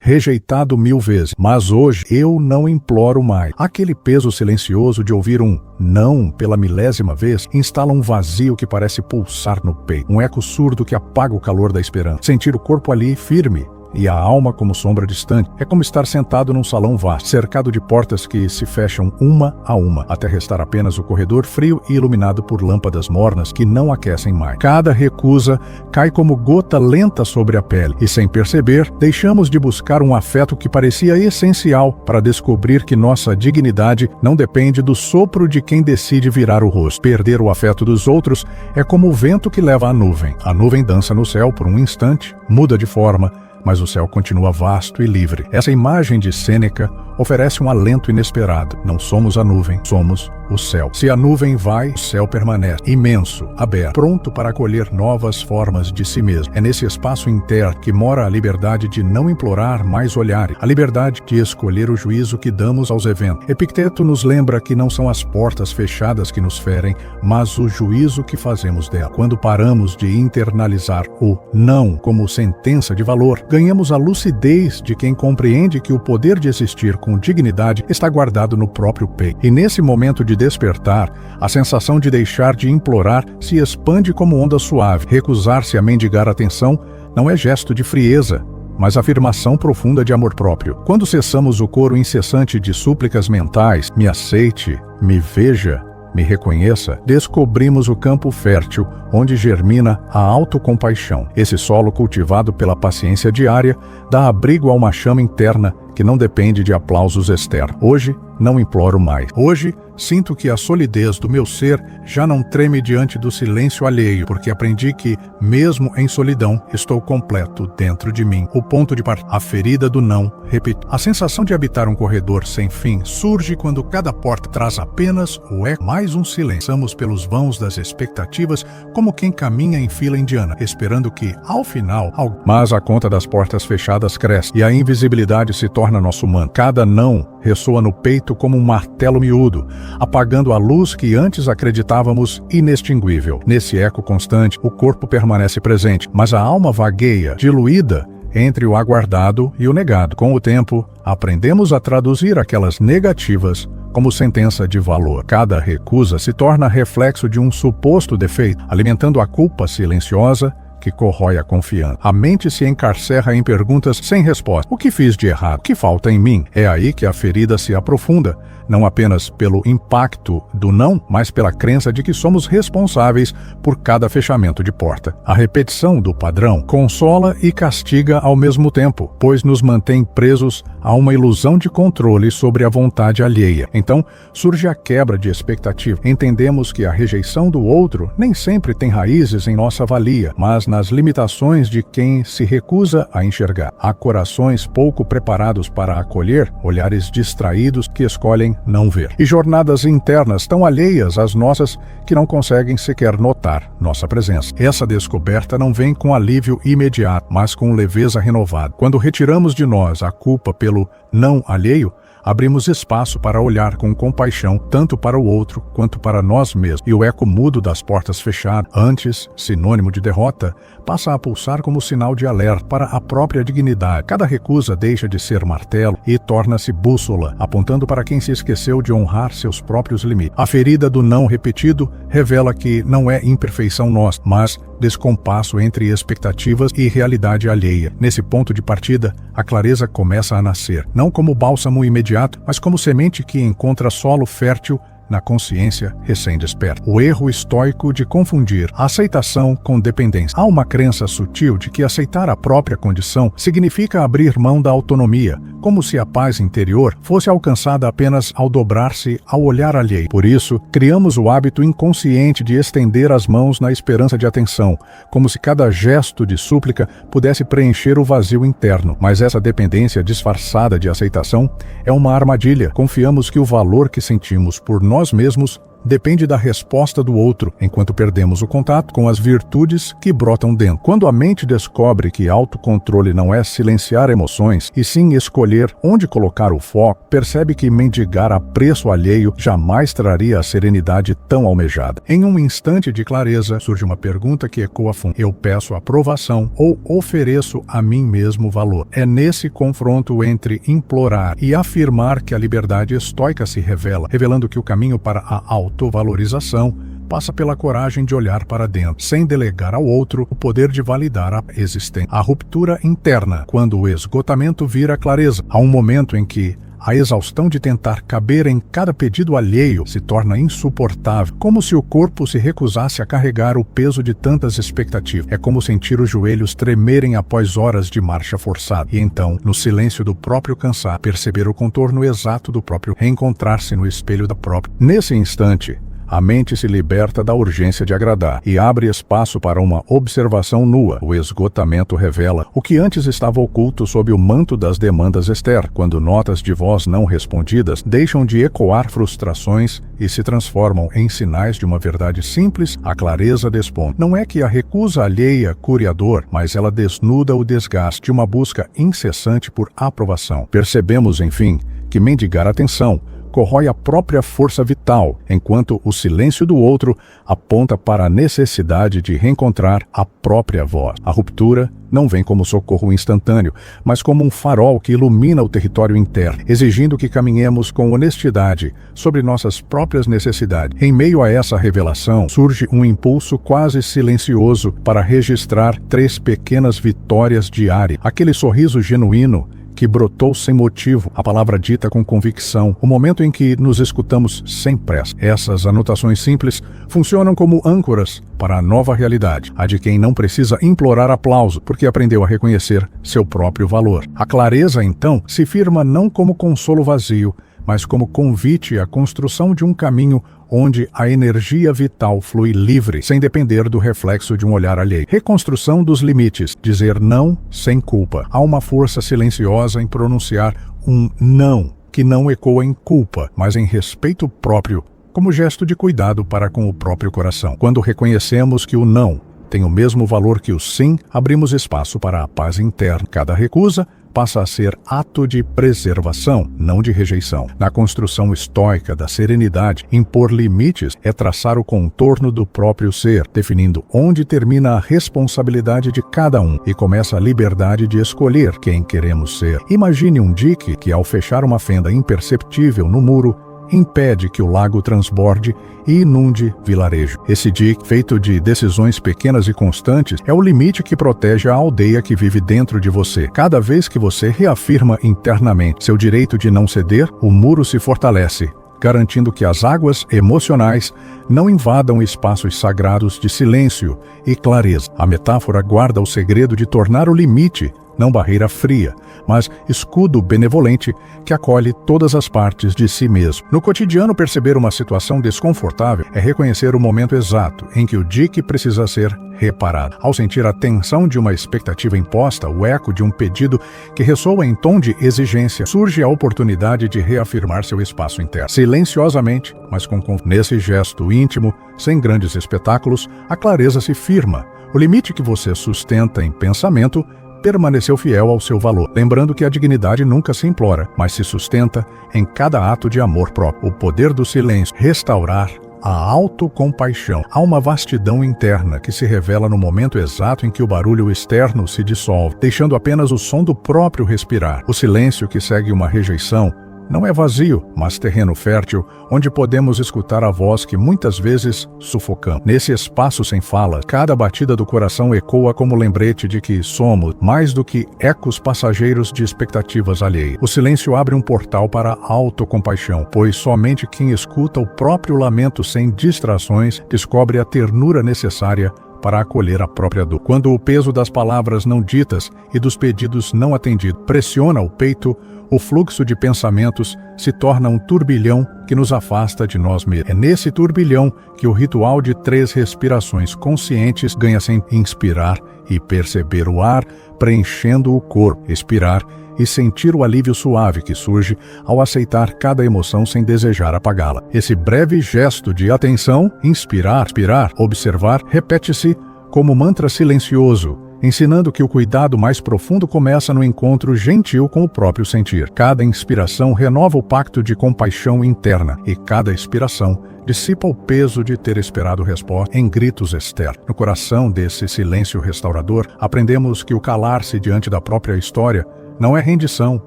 rejeitado 1000 vezes, mas hoje eu não imploro mais. Aquele peso silencioso de ouvir um não pela 1000ª vez instala um vazio que parece pulsar no peito, um eco surdo que apaga o calor da esperança. Sentir o corpo ali firme e a alma como sombra distante é como estar sentado num salão vasto, cercado de portas que se fecham uma a uma, até restar apenas o corredor frio e iluminado por lâmpadas mornas que não aquecem mais. Cada recusa cai como gota lenta sobre a pele e, sem perceber, deixamos de buscar um afeto que parecia essencial para descobrir que nossa dignidade não depende do sopro de quem decide virar o rosto. Perder o afeto dos outros é como o vento que leva a nuvem. A nuvem dança no céu por um instante, muda de forma, mas o céu continua vasto e livre. Essa imagem de Sêneca oferece um alento inesperado. Não somos a nuvem, somos o céu. Se a nuvem vai, o céu permanece, imenso, aberto, pronto para acolher novas formas de si mesmo. É nesse espaço interno que mora a liberdade de não implorar mais olhares, a liberdade de escolher o juízo que damos aos eventos. Epicteto nos lembra que não são as portas fechadas que nos ferem, mas o juízo que fazemos dela. Quando paramos de internalizar o não como sentença de valor, ganhamos a lucidez de quem compreende que o poder de existir com dignidade está guardado no próprio peito. E nesse momento de despertar, a sensação de deixar de implorar se expande como onda suave. Recusar-se a mendigar atenção não é gesto de frieza, mas afirmação profunda de amor próprio. Quando cessamos o coro incessante de súplicas mentais, me aceite, me veja, me reconheça, descobrimos o campo fértil onde germina a autocompaixão. Esse solo cultivado pela paciência diária dá abrigo a uma chama interna que não depende de aplausos externos. Hoje, não imploro mais. Hoje, sinto que a solidez do meu ser já não treme diante do silêncio alheio, porque aprendi que, mesmo em solidão, estou completo dentro de mim. O ponto de partida, a ferida do não, repito. A sensação de habitar um corredor sem fim surge quando cada porta traz apenas o eco, mais um silêncio. Passamos pelos vãos das expectativas como quem caminha em fila indiana, esperando que, ao final, algo... Mas a conta das portas fechadas cresce e a invisibilidade se torna nosso manto. Cada não ressoa no peito como um martelo miúdo, apagando a luz que antes acreditávamos inextinguível. Nesse eco constante, o corpo permanece presente, mas a alma vagueia, diluída entre o aguardado e o negado. Com o tempo, aprendemos a traduzir aquelas negativas como sentença de valor. Cada recusa se torna reflexo de um suposto defeito, alimentando a culpa silenciosa que corrói a confiança. A mente se encarcerra em perguntas sem resposta. O que fiz de errado? O que falta em mim? É aí que a ferida se aprofunda, não apenas pelo impacto do não, mas pela crença de que somos responsáveis por cada fechamento de porta. A repetição do padrão consola e castiga ao mesmo tempo, pois nos mantém presos a uma ilusão de controle sobre a vontade alheia. Então, surge a quebra de expectativa. Entendemos que a rejeição do outro nem sempre tem raízes em nossa valia, mas nas limitações de quem se recusa a enxergar. Há corações pouco preparados para acolher, olhares distraídos que escolhem não ver. E jornadas internas tão alheias às nossas que não conseguem sequer notar nossa presença. Essa descoberta não vem com alívio imediato, mas com leveza renovada. Quando retiramos de nós a culpa pelo não alheio, abrimos espaço para olhar com compaixão tanto para o outro quanto para nós mesmos. E o eco mudo das portas fechadas, antes sinônimo de derrota, passa a pulsar como sinal de alerta para a própria dignidade. Cada recusa deixa de ser martelo e torna-se bússola, apontando para quem se esqueceu de honrar seus próprios limites. A ferida do não repetido revela que não é imperfeição nossa, mas descompasso entre expectativas e realidade alheia. Nesse ponto de partida, a clareza começa a nascer, não como bálsamo imediato, mas como semente que encontra solo fértil na consciência recém-desperta. O erro estoico de confundir aceitação com dependência. Há uma crença sutil de que aceitar a própria condição significa abrir mão da autonomia, como se a paz interior fosse alcançada apenas ao dobrar-se ao olhar alheio. Por isso, criamos o hábito inconsciente de estender as mãos na esperança de atenção, como se cada gesto de súplica pudesse preencher o vazio interno. Mas essa dependência disfarçada de aceitação é uma armadilha. Confiamos que o valor que sentimos por nós mesmos depende da resposta do outro, enquanto perdemos o contato com as virtudes que brotam dentro. Quando a mente descobre que autocontrole não é silenciar emoções, e sim escolher onde colocar o foco, percebe que mendigar a preço alheio jamais traria a serenidade tão almejada. Em um instante de clareza, surge uma pergunta que ecoa fundo. Eu peço aprovação ou ofereço a mim mesmo valor? É nesse confronto entre implorar e afirmar que a liberdade estoica se revela, revelando que o caminho para a autovalorização passa pela coragem de olhar para dentro, sem delegar ao outro o poder de validar a existência. A ruptura interna, quando o esgotamento vira clareza. Há um momento em que a exaustão de tentar caber em cada pedido alheio se torna insuportável, como se o corpo se recusasse a carregar o peso de tantas expectativas. É como sentir os joelhos tremerem após horas de marcha forçada. E então, no silêncio do próprio cansaço, perceber o contorno exato do próprio, reencontrar-se no espelho da própria. Nesse instante, a mente se liberta da urgência de agradar e abre espaço para uma observação nua. O esgotamento revela o que antes estava oculto sob o manto das demandas externas, quando notas de voz não respondidas deixam de ecoar frustrações e se transformam em sinais de uma verdade simples. A clareza desponta. Não é que a recusa alheia cure a dor, mas ela desnuda o desgaste de uma busca incessante por aprovação. Percebemos, enfim, que mendigar atenção corrói a própria força vital, enquanto o silêncio do outro aponta para a necessidade de reencontrar a própria voz. A ruptura não vem como socorro instantâneo, mas como um farol que ilumina o território interno, exigindo que caminhemos com honestidade sobre nossas próprias necessidades. Em meio a essa revelação, surge um impulso quase silencioso para registrar 3 pequenas vitórias diárias. Aquele sorriso genuíno que brotou sem motivo, a palavra dita com convicção, o momento em que nos escutamos sem pressa. Essas anotações simples funcionam como âncoras para a nova realidade, a de quem não precisa implorar aplauso, porque aprendeu a reconhecer seu próprio valor. A clareza, então, se firma não como consolo vazio, mas como convite à construção de um caminho onde a energia vital flui livre, sem depender do reflexo de um olhar alheio. Reconstrução dos limites, dizer não sem culpa. Há uma força silenciosa em pronunciar um não, que não ecoa em culpa, mas em respeito próprio, como gesto de cuidado para com o próprio coração. Quando reconhecemos que o não tem o mesmo valor que o sim, abrimos espaço para a paz interna. Cada recusa passa a ser ato de preservação, não de rejeição. Na construção estoica da serenidade, impor limites é traçar o contorno do próprio ser, definindo onde termina a responsabilidade de cada um e começa a liberdade de escolher quem queremos ser. Imagine um dique que, ao fechar uma fenda imperceptível no muro, impede que o lago transborde e inunde vilarejo. Esse dique, feito de decisões pequenas e constantes, é o limite que protege a aldeia que vive dentro de você. Cada vez que você reafirma internamente seu direito de não ceder, o muro se fortalece, garantindo que as águas emocionais não invadam espaços sagrados de silêncio e clareza. A metáfora guarda o segredo de tornar o limite não barreira fria, mas escudo benevolente que acolhe todas as partes de si mesmo. No cotidiano, perceber uma situação desconfortável é reconhecer o momento exato em que o dique precisa ser reparado. Ao sentir a tensão de uma expectativa imposta, o eco de um pedido que ressoa em tom de exigência, surge a oportunidade de reafirmar seu espaço interno. Silenciosamente, mas nesse gesto íntimo, sem grandes espetáculos, a clareza se firma. O limite que você sustenta em pensamento permaneceu fiel ao seu valor, lembrando que a dignidade nunca se implora, mas se sustenta em cada ato de amor próprio. O poder do silêncio, restaurar a autocompaixão. Há uma vastidão interna que se revela no momento exato em que o barulho externo se dissolve, deixando apenas o som do próprio respirar. O silêncio que segue uma rejeição não é vazio, mas terreno fértil, onde podemos escutar a voz que muitas vezes sufocamos. Nesse espaço sem fala, cada batida do coração ecoa como lembrete de que somos mais do que ecos passageiros de expectativas alheias. O silêncio abre um portal para a autocompaixão, pois somente quem escuta o próprio lamento sem distrações descobre a ternura necessária para acolher a própria dor. Quando o peso das palavras não ditas e dos pedidos não atendidos pressiona o peito, o fluxo de pensamentos se torna um turbilhão que nos afasta de nós mesmos. É nesse turbilhão que o ritual de 3 respirações conscientes ganha-se em inspirar e perceber o ar preenchendo o corpo, expirar e sentir o alívio suave que surge ao aceitar cada emoção sem desejar apagá-la. Esse breve gesto de atenção, inspirar, expirar, observar, repete-se como mantra silencioso, ensinando que o cuidado mais profundo começa no encontro gentil com o próprio sentir. Cada inspiração renova o pacto de compaixão interna e cada expiração dissipa o peso de ter esperado resposta em gritos externos. No coração desse silêncio restaurador, aprendemos que o calar-se diante da própria história não é rendição,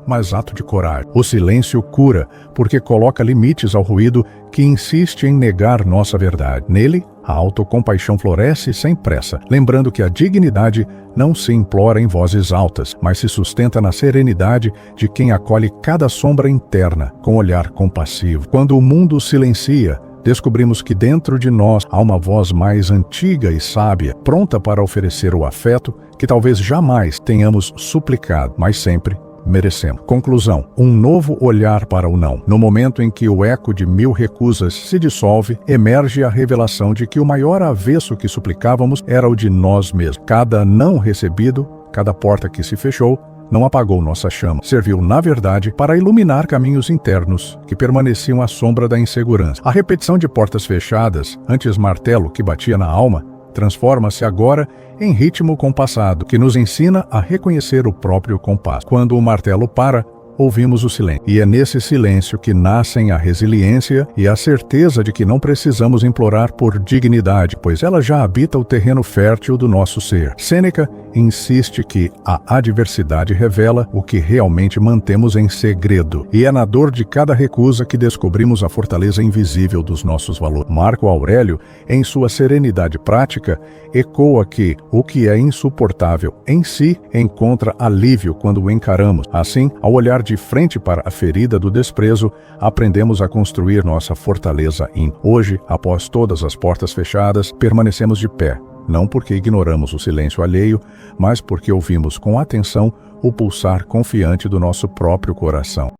mas ato de coragem. O silêncio cura, porque coloca limites ao ruído que insiste em negar nossa verdade. Nele, a autocompaixão floresce sem pressa, lembrando que a dignidade não se implora em vozes altas, mas se sustenta na serenidade de quem acolhe cada sombra interna com olhar compassivo. Quando o mundo silencia, descobrimos que dentro de nós há uma voz mais antiga e sábia, pronta para oferecer o afeto que talvez jamais tenhamos suplicado, mas sempre merecemos. Conclusão: um novo olhar para o não. No momento em que o eco de 1000 recusas se dissolve, emerge a revelação de que o maior avesso que suplicávamos era o de nós mesmos. Cada não recebido, cada porta que se fechou, não apagou nossa chama. Serviu, na verdade, para iluminar caminhos internos que permaneciam à sombra da insegurança. A repetição de portas fechadas, antes martelo que batia na alma, transforma-se agora em ritmo compassado, que nos ensina a reconhecer o próprio compasso. Quando o martelo para, ouvimos o silêncio. E é nesse silêncio que nascem a resiliência e a certeza de que não precisamos implorar por dignidade, pois ela já habita o terreno fértil do nosso ser. Sêneca insiste que a adversidade revela o que realmente mantemos em segredo, e é na dor de cada recusa que descobrimos a fortaleza invisível dos nossos valores. Marco Aurélio, em sua serenidade prática, ecoa que o que é insuportável em si encontra alívio quando o encaramos. Assim, ao olhar de frente para a ferida do desprezo, aprendemos a construir nossa fortaleza íntima. Hoje, após todas as portas fechadas, permanecemos de pé, não porque ignoramos o silêncio alheio, mas porque ouvimos com atenção o pulsar confiante do nosso próprio coração.